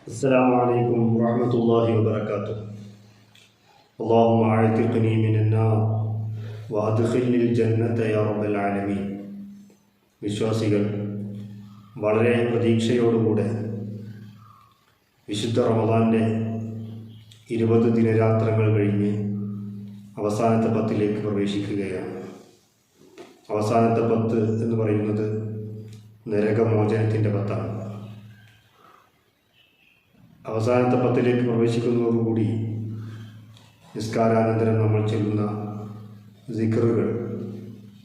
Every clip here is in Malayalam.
السلام عليكم ورحمة الله وبركاته. اللهم أعتقني من النار وأدخلني الجنة يا رب العالمين. വിശ്വാസികൾ വളരെ പ്രതീക്ഷയോടുകൂടെ വിശുദ്ധ റമദാൻ്റെ 20 ദിനരാത്രങ്ങൾ കഴിഞ്ഞ് അവസാനത്തെ 10ലേക്ക് പ്രവേശിക്കുകയാണ്. അവസാനത്തെ 10 എന്ന് പറയുന്നത് നരകമോചനത്തിൻ്റെ 10ആണ്. അവസാനത്തെ 10ലേക്ക് പ്രവേശിക്കുന്നതോടുകൂടി നിസ്കാരാനന്തരം നമ്മൾ ചൊല്ലുന്ന ദിക്റുകൾ,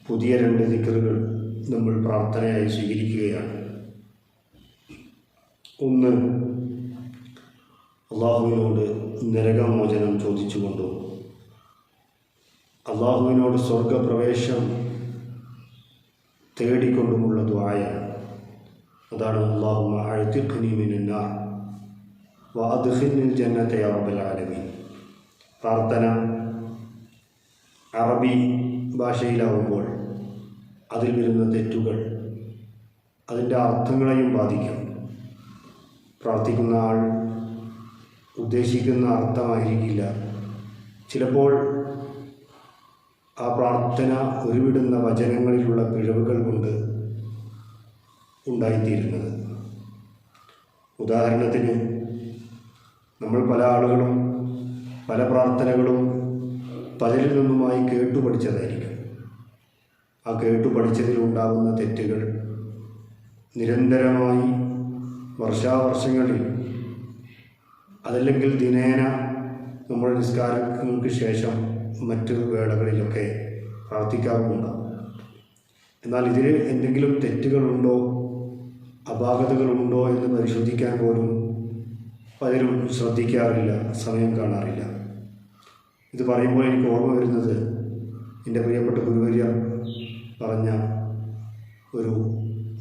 പുതിയ 2 ദിക്റുകൾ നമ്മൾ പ്രാർത്ഥനയായി സ്വീകരിക്കുകയാണ്. ഒന്ന്, അള്ളാഹുവിനോട് നരകമോചനം ചോദിച്ചുകൊണ്ടും അള്ളാഹുവിനോട് സ്വർഗപ്രവേശം തേടിക്കൊണ്ടുമുള്ള ദുആയാണ്. അതാണ് അല്ലാഹുമ്മ അഅ്തിഖ്നി മിനൻ നാർ വഅദ്ഖിൽനിൽ ജന്നത യാ റബ്ബൽ ആലമീൻ. പ്രാർത്ഥന അറബി ഭാഷയിലാവുമ്പോൾ അതിൽ വരുന്ന തെറ്റുകൾ അതിൻ്റെ അർത്ഥങ്ങളെയും ബാധിക്കും. പ്രാർത്ഥിക്കുന്ന ആൾ ഉദ്ദേശിക്കുന്ന അർത്ഥമായിരിക്കില്ല ചിലപ്പോൾ ആ പ്രാർത്ഥന ഉരുവിടുന്ന വചനങ്ങളിലുള്ള പിഴവുകൾ കൊണ്ട് ഉണ്ടായിത്തീരുന്നത്. ഉദാഹരണത്തിന്, നമ്മൾ പല ആളുകളും പല പ്രാർത്ഥനകളും പലരിൽ നിന്നുമായി കേട്ടുപഠിച്ചതായിരിക്കും. ആ കേട്ടുപഠിച്ചതിലുണ്ടാകുന്ന തെറ്റുകൾ നിരന്തരമായി വർഷാവർഷങ്ങളിൽ അതല്ലെങ്കിൽ ദിനേന നമ്മുടെ നിസ്കാരങ്ങൾക്ക് ശേഷം മറ്റ് വേളകളിലൊക്കെ പ്രാർത്ഥിക്കാറുമുണ്ടാകും. എന്നാൽ ഇതിൽ എന്തെങ്കിലും തെറ്റുകളുണ്ടോ, അപാകതകളുണ്ടോ എന്ന് പരിശോധിക്കാൻ പോലും പലരും ശ്രദ്ധിക്കാറില്ല, സമയം കാണാറില്ല. ഇത് പറയുമ്പോൾ എനിക്ക് ഓർമ്മ വരുന്നത് എൻ്റെ പ്രിയപ്പെട്ട ഗുരുവര്യർ പറഞ്ഞ ഒരു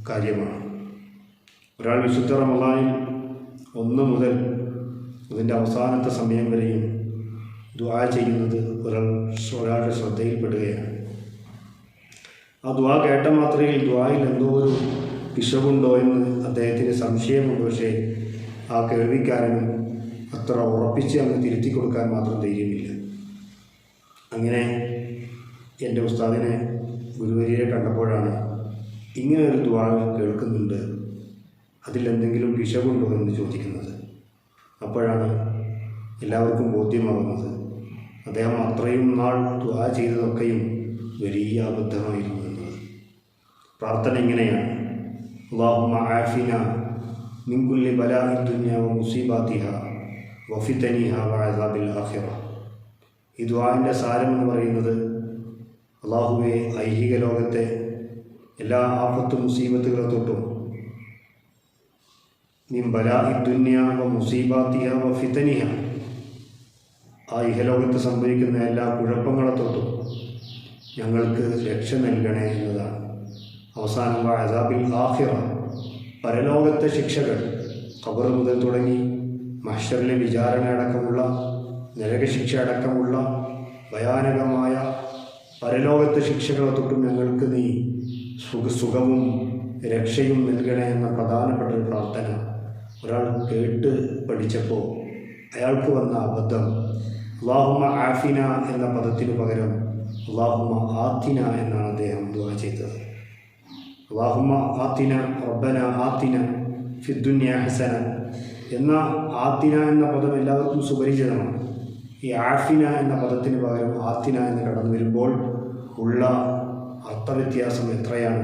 കാര്യമാണ്. ഒരാൾ വിശുദ്ധ റമദാനിൽ 1 മുതൽ അതിൻ്റെ അവസാനത്തെ സമയം വരെയും ദുആ ചെയ്യുന്നത് ഒരാളുടെ ശ്രദ്ധയിൽപ്പെടുകയാണ്. ആ ദുആ കേട്ട മാത്രയിൽ ദുആയിൽ എന്തോ ഒരു പിശകുണ്ടോ എന്ന് അദ്ദേഹത്തിന് സംശയമുണ്ട്. പക്ഷേ ആ കേൾവിക്കാരനും അത്ര ഉറപ്പിച്ച് അങ്ങ് തിരുത്തി കൊടുക്കാൻ മാത്രം ധൈര്യമില്ല. അങ്ങനെ എൻ്റെ ഉസ്താദിനെ, ഗുരുവര്യരെ കണ്ടപ്പോഴാണ് ഇങ്ങനെ ഒരു ദുആ കേൾക്കുന്നുണ്ട്, അതിലെന്തെങ്കിലും പിശകുണ്ടോ എന്ന് ചോദിക്കുന്നത്. അപ്പോഴാണ് എല്ലാവർക്കും ബോധ്യമാകുന്നത് അദ്ദേഹം അത്രയും നാൾ ദുആ ചെയ്തതൊക്കെയും വലിയ അബദ്ധമായിരുന്നു എന്നത്. പ്രാർത്ഥന ഇങ്ങനെയാണ്: അല്ലാഹുമ്മ ആഫിനാ മിൻ കുല്ലി ബലാഇ ദുനിയ വ മുസീബാതിഹാ വ ഫിതനിഹാ വ അസാബിൽ ആഖിറ. ഈ ദുആഇൻ്റെ സാരം എന്ന് പറയുന്നത്, അല്ലാഹുവേ, ഐഹിക ലോകത്തെ എല്ലാ ആപത്തും മുസീബത്തുകളെ തൊട്ടും, മിൻ ബലാഇ ദുനിയ വ മുസീബാതിഹാ വ ഫിതനിഹാ, ആ ഇഹലോകത്ത് സംഭവിക്കുന്ന എല്ലാ കുഴപ്പങ്ങളെ തൊട്ടും ഞങ്ങൾക്ക് രക്ഷ നൽകണേ എന്നതാണ്. അവസാനം വ അസാബിൽ ആഖിറ, പരലോകത്തെ ശിക്ഷകൾ, ഖബർ മുതൽ തുടങ്ങി മഹ്ശറിലെ വിചാരണ അടക്കമുള്ള, നരകശിക്ഷ അടക്കമുള്ള ഭയാനകമായ പരലോകത്തെ ശിക്ഷകളെ തൊട്ടും ഞങ്ങൾക്ക് നീ സുഖവും രക്ഷയും നൽകണേ എന്ന പ്രധാനപ്പെട്ട ഒരു പ്രാർത്ഥന ഒരാൾ കേട്ട് പഠിച്ചപ്പോൾ അയാൾക്ക് വന്ന അബദ്ധം, അല്ലാഹുമ്മ ആഫിന എന്ന പദത്തിനു പകരം അല്ലാഹുമ്മ ആത്തിന എന്നാണ് അദ്ദേഹം ദുആ ചെയ്തത്. അല്ലാഹുമ്മ ആത്തിന റബ്ബന ആത്തിന ഫിദ്ദുനിയ ഹസന എന്ന ആത്തിന എന്ന പദം എല്ലാവർക്കും സുപരിചിതമാണ്. ഈ ആഫിന എന്ന പദത്തിന് പകരം ആത്തിന എന്ന് കടന്നു വരുമ്പോൾ ഉള്ള അർത്ഥവ്യത്യാസം എത്രയാണ്!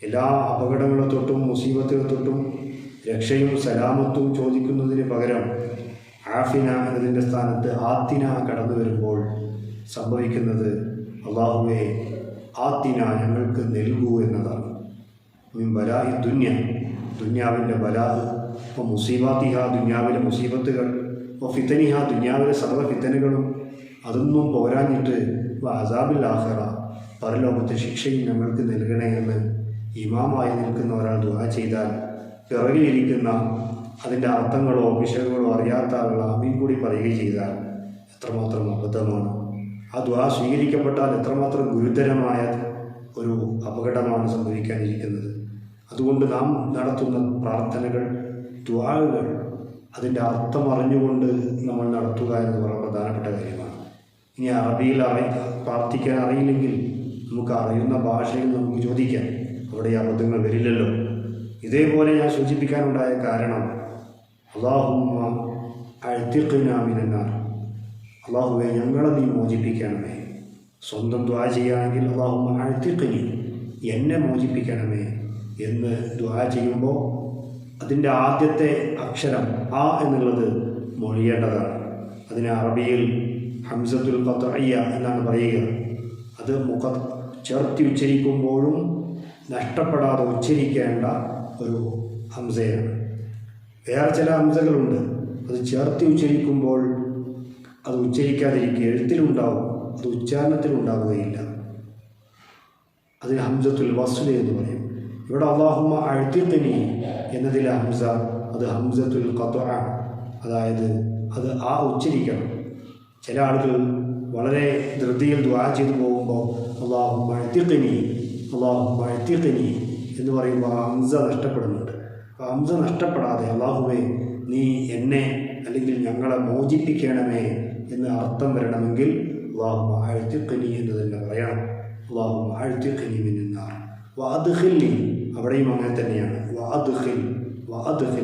എല്ലാ അപകടങ്ങളെ തൊട്ടും മുസീബത്തുകളെ തൊട്ടും രക്ഷയും സലാമത്തും ചോദിക്കുന്നതിന് പകരം ആഫിന എന്നതിൻ്റെ സ്ഥാനത്ത് ആത്തിന കടന്നു വരുമ്പോൾ സംഭവിക്കുന്നത്, അല്ലാഹുവേ ആത്തിന ഞങ്ങൾക്ക് നൽകൂ എന്നതാണ്. മിൻ ബലാഇ ദുനിയ, ദുന്യാവിൻ്റെ ബലാ, ഇപ്പോൾ മുസീബാത്തിഹ, ദുന്യാവിലെ മുസീബത്തുകൾ, ഇപ്പോൾ ഫിതനിഹ, ദുന്യാവിലെ സർവ്വ ഫിത്തനുകളും, അതൊന്നും പോരാഞ്ഞിട്ട് അസാബിൽ ആഖിറ, പരലോകത്തെ ശിക്ഷയും ഞങ്ങൾക്ക് നൽകണേ എന്ന് ഇമാമായി നിൽക്കുന്ന ഒരാൾ ദുആ ചെയ്താൽ പിറകിലിരിക്കുന്ന അതിൻ്റെ അർത്ഥങ്ങളോ പിശകുകളോ അറിയാത്ത ആളുകൾ ആമീൻ കൂടി പറയുകയും ചെയ്താൽ എത്രമാത്രം അബദ്ധമാണ്! ആ ദുആ സ്വീകരിക്കപ്പെട്ടാൽ എത്രമാത്രം ഗുരുതരമായ ഒരു അപകടമാണ് സംഭവിക്കാനിരിക്കുന്നത്. അതുകൊണ്ട് നാം നടത്തുന്ന പ്രാർത്ഥനകൾ, ദുആകൾ അതിൻ്റെ അർത്ഥം അറിഞ്ഞുകൊണ്ട് നമ്മൾ നടത്തുക എന്ന് വളരെ പ്രധാനപ്പെട്ട കാര്യമാണ്. ഇനി അറബിയിൽ പ്രാർത്ഥിക്കാൻ അറിയില്ലെങ്കിൽ നമുക്ക് അറിയുന്ന ഭാഷയിൽ നമുക്ക് ചോദിക്കാം, അവിടെ ഈ അബദ്ധങ്ങൾ വരില്ലല്ലോ. ഇതേപോലെ ഞാൻ സൂചിപ്പിക്കാനുണ്ടായ കാരണം അല്ലാഹുമ്മ അഅ്തിഖ്നാ മിനന്നാർ, അല്ലാഹുവേ ഞങ്ങളെ നീ മോചിപ്പിക്കണമേ. സ്വന്തം ദുആ ചെയ്യുകയാണെങ്കിൽ അല്ലാഹുമ്മ അഅ്തിഖ്നി, എന്നെ മോചിപ്പിക്കണമേ എന്ന് ദുആ ചെയ്യുമ്പോൾ അതിൻ്റെ ആദ്യത്തെ അക്ഷരം ആ എന്നുള്ളത് മൊഴിയേണ്ടതാണ്. അതിന് അറബിയിൽ ഹംസത്തുൽ ഖത്ഇയ്യ എന്നാണ് പറയുക. അത് ചേർത്തി ഉച്ചരിക്കുമ്പോഴും നഷ്ടപ്പെടാതെ ഉച്ചരിക്കേണ്ട ഒരു ഹംസയാണ്. വേറെ ചില ഹംസകളുണ്ട്, അത് ചേർത്തി ഉച്ചരിക്കുമ്പോൾ അത് ഉച്ചരിക്കാതിരിക്കുക, എഴുത്തിലുണ്ടാവും, അത് ഉച്ചാരണത്തിലുണ്ടാവുകയില്ല. അതിന് ഹംസത്തുൽ വസ്ൽ എന്ന് പറയും. ഇവിടെ അല്ലാഹുമ്മ അഅ്തിഖ്നി എന്നതിലെ ഹംസ അത് ഹംസത്തുൽ ഖത്അ, അതായത് അത് ആ ഉച്ചരിക്കണം. ചില ആളുകൾ വളരെ ധൃതിയിൽ ദുആ ചെയ്തു പോകുമ്പോൾ അല്ലാഹുമ്മ അഅ്തിഖ്നി അല്ലാഹുമ്മ അഅ്തിഖ്നി എന്ന് പറയുമ്പോൾ ആ ഹംസ നഷ്ടപ്പെടുന്നുണ്ട്. ആ ഹംസ നഷ്ടപ്പെടാതെ അല്ലാഹുവേ നീ എന്നെ അല്ലെങ്കിൽ ഞങ്ങളെ മോചിപ്പിക്കണമേ എന്ന് അർത്ഥം വരണമെങ്കിൽ അല്ലാഹുമ്മ അഅ്തിഖ്നി എന്ന് തന്നെ പറയണം. അല്ലാഹുമ്മ അഅ്തിഖ്നി മിനന്നാർ വഅദ്ഖിൽനി, അവിടെയും അങ്ങനെ തന്നെയാണ്. വഅദ്ഖിൽ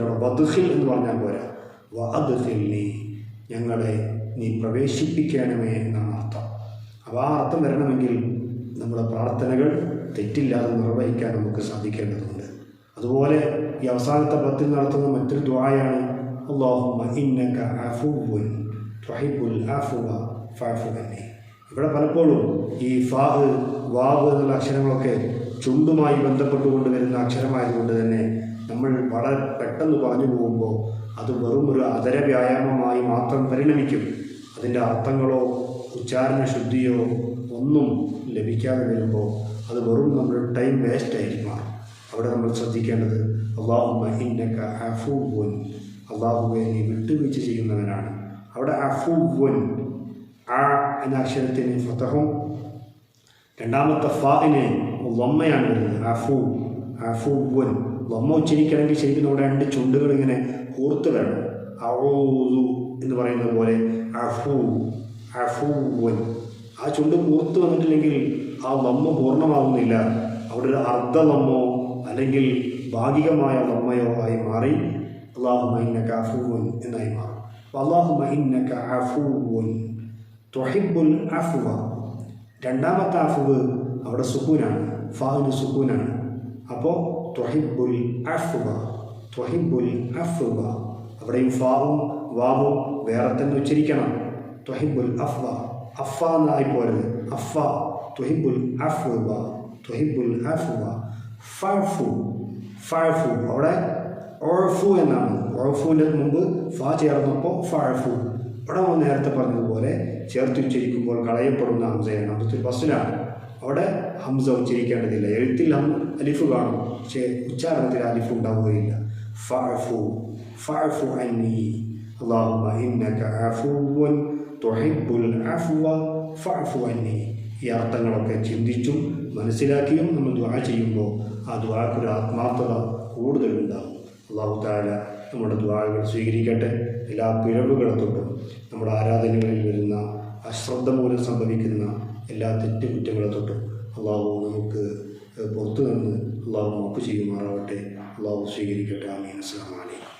അവിടെ വദ്ഖിൽ എന്ന് പറഞ്ഞാൽ പോരാ, വഅദ്ഖിൽനി ഞങ്ങളെ നീ പ്രവേശിപ്പിക്കണമേ എന്നാണ് അർത്ഥം. അപ്പോൾ ആ അർത്ഥം വരണമെങ്കിൽ നമ്മുടെ പ്രാർത്ഥനകൾ തെറ്റില്ലാതെ നിർവഹിക്കാൻ നമുക്ക് സാധിക്കേണ്ടതുണ്ട്. അതുപോലെ ഈ അവസാനത്തെ പത്തിൽ നടത്തുന്ന മറ്റൊരു ദുആയാണ് അല്ലാഹുമ്മ ഇന്നക അഫുവ്വുൻ തുഹിബ്ബുൽ അഫ്വ ഫഅഫു അന്നി. ഇവിടെ പലപ്പോഴും ഈ ഫാ വാവ് എന്നുള്ള അക്ഷരങ്ങളൊക്കെ ചുണ്ടുമായി ബന്ധപ്പെട്ടുകൊണ്ട് വരുന്ന അക്ഷരമായതുകൊണ്ട് തന്നെ നമ്മൾ വളരെ പെട്ടെന്ന് പറഞ്ഞു പോകുമ്പോൾ അത് വെറും ഒരു അധര വ്യായാമമായി മാത്രം പരിണമിക്കും. അതിൻ്റെ അർത്ഥങ്ങളോ ഉച്ചാരണ ശുദ്ധിയോ ഒന്നും ലഭിക്കാതെ വരുമ്പോൾ അത് വെറും നമ്മുടെ ടൈം വേസ്റ്റായി മാറും. അവിടെ നമ്മൾ ശ്രദ്ധിക്കേണ്ടത് അല്ലാഹുമ്മ ഇന്നക അഫുവ്വുൻ, അല്ലാഹുവേ നീ വിട്ടുവീഴ്ച ചെയ്യുന്നവനാണ്. അവിടെ അഫുവ്വുൻ ആ എന്ന അക്ഷരത്തിന് ഫതഹും രണ്ടാമത്തെ ഫാഇന് വമ്മയാണ് വരുന്നത്. അഫുവ്വുൻ വമ്മ ഉച്ചരിക്കണമെങ്കിൽ ശരിക്കും നമ്മുടെ രണ്ട് ചുണ്ടുകൾ ഇങ്ങനെ കൂർത്ത് വരണം. അഊദു എന്ന് പറയുന്നത് പോലെ അഫുവ്വുൻ, ആ ചുണ്ട് കൂർത്ത് വന്നിട്ടില്ലെങ്കിൽ ആ വമ്മ പൂർണ്ണമാകുന്നില്ല. അവിടെ ഒരു അർദ്ധ വമ്മോ അല്ലെങ്കിൽ ഭാഗികമായ വമ്മയോ ആയി മാറി അല്ലാഹുമ്മ ഇന്നക അഫുവ്വുൻ എന്നായി മാറും. അല്ലാഹുമ്മ ഇന്നക അഫുവ്വുൻ തുഹിബ്ബുൽ അഫ്വ, രണ്ടാമത്തെ അഫ്വ് അവിടെ സുക്കൂനാണ്, ഫാഇന് സുക്കൂനാണ്. അപ്പോൾ തുഹിബ്ബുൽ അഫ്വ അവിടെയും ഫാവും വാവും വേറെ തന്നെ ഉച്ചരിക്കണം. തുഹിബ്ബുൽ അഫ്വ എന്നായി പോരുത്, അഫ തുഹിബ്ബുൽ അഫ്വ ഫഅഫു അവിടെ ഉഅഫു എന്നാണ്. ഉഅഫുവിൻ്റെ മുമ്പ് ഫാ ചേർന്നപ്പോൾ ഫഅഫു. ഇവിടെ നേരത്തെ പറഞ്ഞതുപോലെ ചേർത്ത് ഉച്ചരിക്കുമ്പോൾ കളയപ്പെടുന്ന ഹംസയാണ്, ഹംസത്തുൽ വസ്ലാണ്. അവിടെ ഹംസ ഉച്ചരിക്കേണ്ടതില്ല. എഴുത്തിൽ അലിഫ് കാണും, പക്ഷേ ഉച്ചാരണത്തിൽ അലിഫ് ഉണ്ടാവുകയില്ല. ഫഅഫു അന്നി അല്ലാഹുമ്മ ഇന്നക അഫുവ്വുൻ തുഹിബ്ബുൽ അഫ്വ ഫഅഫു അന്നി. ഈ അർത്ഥങ്ങളൊക്കെ ചിന്തിച്ചും മനസ്സിലാക്കിയും നമ്മൾ ദുആ ചെയ്യുമ്പോൾ ആ ദുആക്കൊരു ആത്മാർത്ഥത കൂടുതലുണ്ടാകും. അല്ലാഹു തആല നമ്മുടെ ദുആകൾ സ്വീകരിക്കട്ടെ. എല്ലാ പിഴവുകളെ തൊട്ടും നമ്മുടെ ആരാധനകളിൽ വരുന്ന അശ്രദ്ധ മൂലം സംഭവിക്കുന്ന എല്ലാ തെറ്റുകുറ്റങ്ങളെ തൊട്ടും അല്ലാഹു നമുക്ക് പുറത്തു നിന്ന് അല്ലാഹു മാപ്പ് ചെയ്യുമാറാവട്ടെ. അല്ലാഹു സ്വീകരിക്കട്ടെ. ആമീൻ. അസ്സലാമു അലൈക്കും.